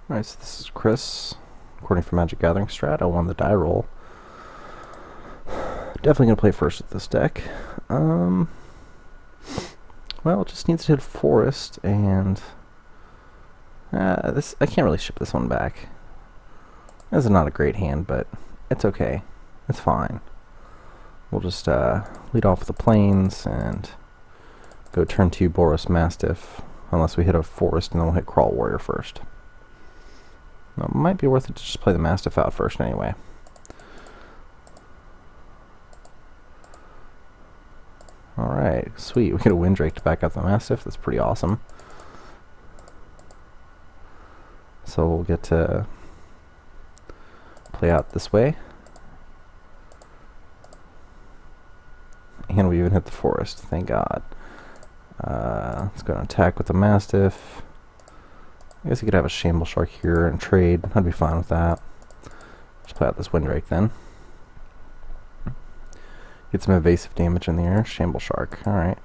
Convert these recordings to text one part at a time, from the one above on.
Alright, so this is Chris, recording for MagicGatheringStrat. I won the die roll. Definitely going to play first with this deck. Well, it just needs to hit forest, and this I can't really ship this one back. This is not a great hand, but it's okay. It's fine. We'll just lead off with the plains and go turn 2 Boros Mastiff, unless we hit a forest, and then we'll hit Crawl Warrior first. It might be worth it to just play the Mastiff out first anyway. Alright, sweet. We get a Windrake to back up the Mastiff. That's pretty awesome. So we'll get to play out this way. And we even hit the forest, thank God. Let's go and attack with the Mastiff. I guess you could have a Shamble Shark here and trade. I'd be fine with that. Just play out this Windrake then. Get some evasive damage in the air. Shamble Shark. Alright.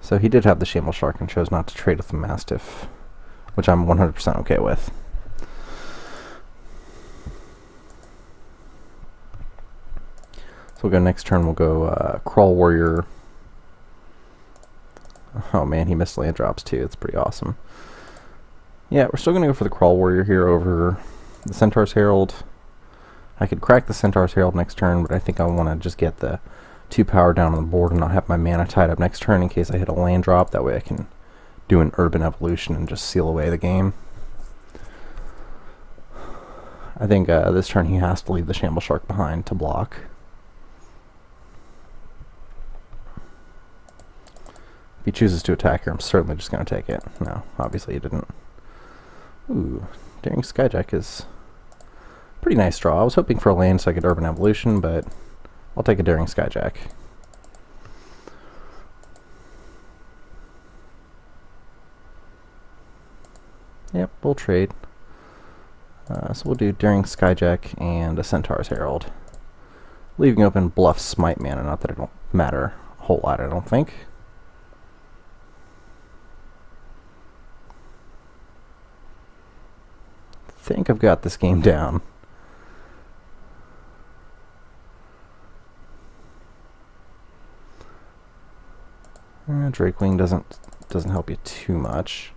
So he did have the Shamble Shark and chose not to trade with the Mastiff, which I'm 100% okay with. So we'll go next turn. We'll go Crawl Warrior. Oh man, he missed land drops too. It's pretty awesome. Yeah, we're still going to go for the Crawl Warrior here over the Centaur's Herald. I could crack the Centaur's Herald next turn, but I think I want to just get the 2 power down on the board and not have my mana tied up next turn in case I hit a land drop. That way I can do an Urban Evolution and just seal away the game. I think this turn he has to leave the Shamble Shark behind to block. If he chooses to attack here, I'm certainly just going to take it. No, obviously he didn't. Ooh, Daring Skyjack is a pretty nice draw. I was hoping for a land so I could Urban Evolution, but I'll take a Daring Skyjack. Yep, we'll trade. So we'll do Daring Skyjack and a Centaur's Herald, leaving open Bluff Smite mana. Not that it don't matter a whole lot, I don't think. I think I've got this game down. Drakewing doesn't help you too much.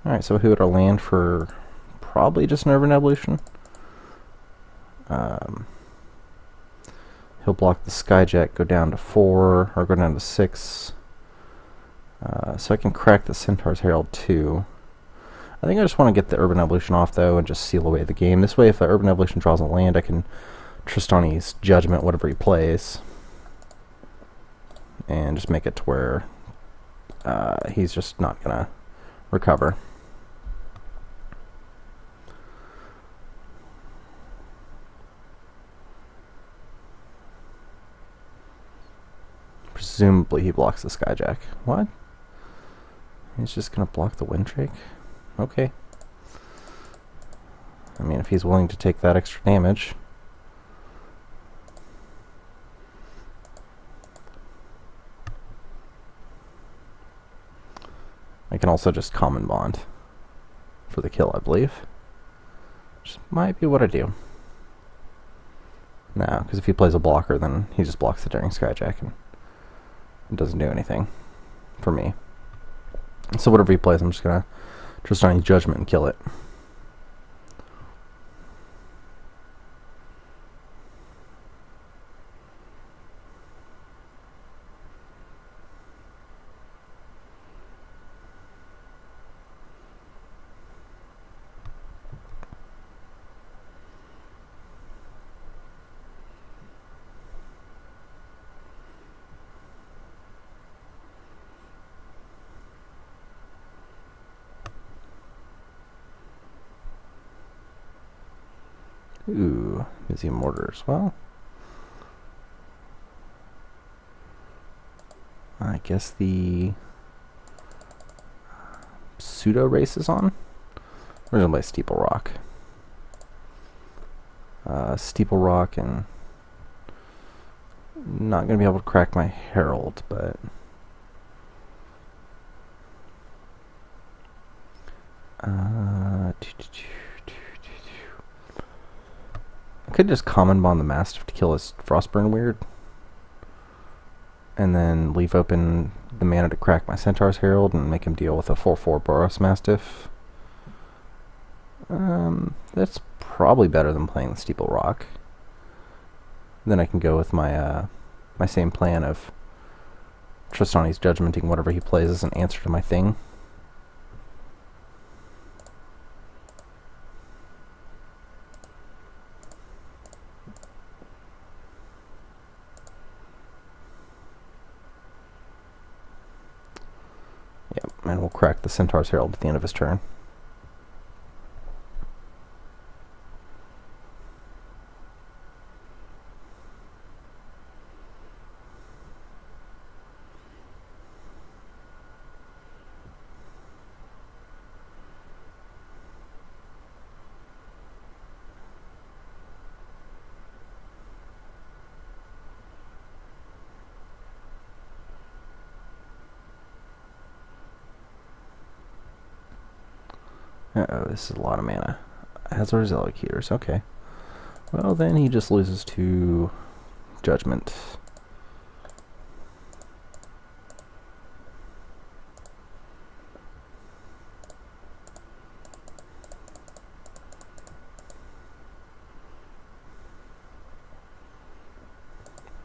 Alright, so who would our land for probably just an Urban Evolution? He'll block the Skyjack, go down to 4, or go down to 6. So I can crack the Centaur's Herald too. I think I just want to get the Urban Evolution off though and just seal away the game. This way if the Urban Evolution draws a land, I can Tristani's Judgment whatever he plays and just make it to where he's just not gonna recover. Presumably he blocks the Skyjack. What? He's just gonna block the Windrake? Okay. I mean, if he's willing to take that extra damage. I can also just Common Bond for the kill, I believe. Which might be what I do. No, because if he plays a blocker, then he just blocks the Daring Skyjack and it doesn't do anything for me. So whatever he plays, I'm just gonna Tristani's Judgment and kill it. Ooh, Busy Mortars. Well, I guess the pseudo race is on. We're gonna play Steeple Rock. Steeple Rock, and not gonna be able to crack my Herald, but I could just common bond the Mastiff to kill his Frostburn weird, and then leave open the mana to crack my Centaur's Herald and make him deal with a 4/4 Boros Mastiff. That's probably better than playing the Steeple Rock. Then I can go with my my same plan of Tristani's judgmenting whatever he plays as an answer to my thing. Yep, and we'll crack the Centaur's Herald at the end of his turn. Uh-oh, this is a lot of mana. Hazard's Allocators, okay. Well, then he just loses to Judgment.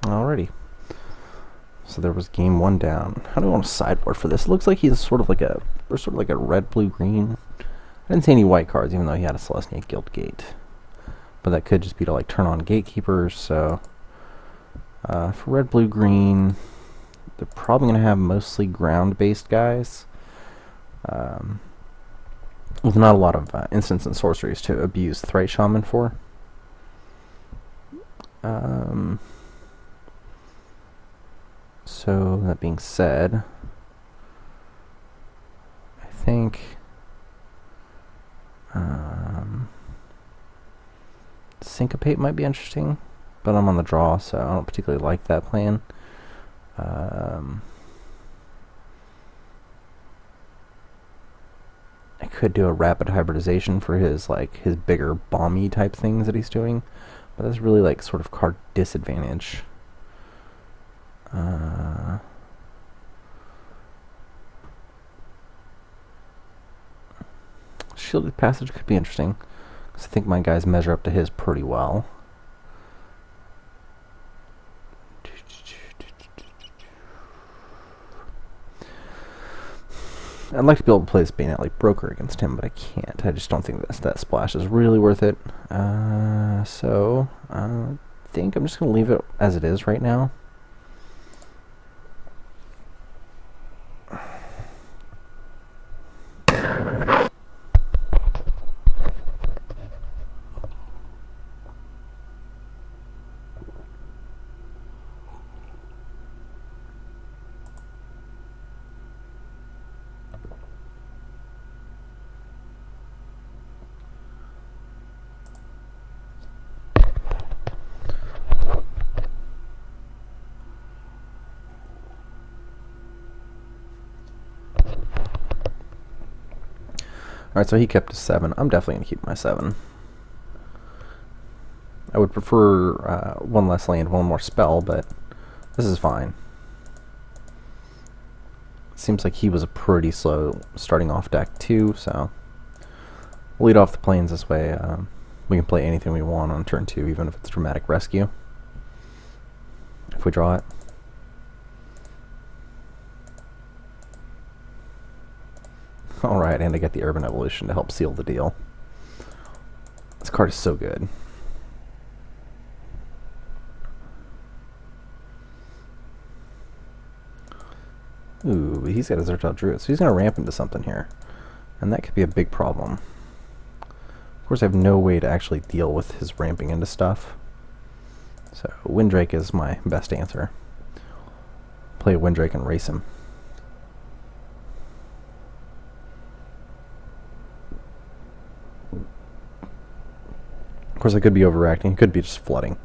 Alrighty. So there was game 1 down. How do I want to sideboard for this? It looks like he's sort of like a red, blue, green. I didn't see any white cards, even though he had a Celestia Guildgate. But that could just be to like turn on Gatekeepers. So for red, blue, green, they're probably going to have mostly ground-based guys, with not a lot of instants and sorceries to abuse Thrice Shaman for. So that being said, I think Syncopate might be interesting, but I'm on the draw, so I don't particularly like that plan. I could do a rapid hybridization for his bigger bomby type things that he's doing, but that's really like sort of card disadvantage. Shielded Passage could be interesting, because I think my guys measure up to his pretty well. I'd like to be able to play this Bant like Broker against him, but I can't. I just don't think that splash is really worth it. So I think I'm just going to leave it as it is right now. Alright, so he kept his 7. I'm definitely going to keep my 7. I would prefer one less land, one more spell, but this is fine. Seems like he was a pretty slow starting off deck too, so we'll lead off the plains this way. We can play anything we want on turn 2, even if it's Dramatic Rescue, if we draw it. Alright, and I get the Urban Evolution to help seal the deal. This card is so good. Ooh, he's got a Zertal Druid, so he's going to ramp into something here. And that could be a big problem. Of course, I have no way to actually deal with his ramping into stuff. So, Windrake is my best answer. Play a Windrake and race him. Of course, I could be overacting. It could be just flooding.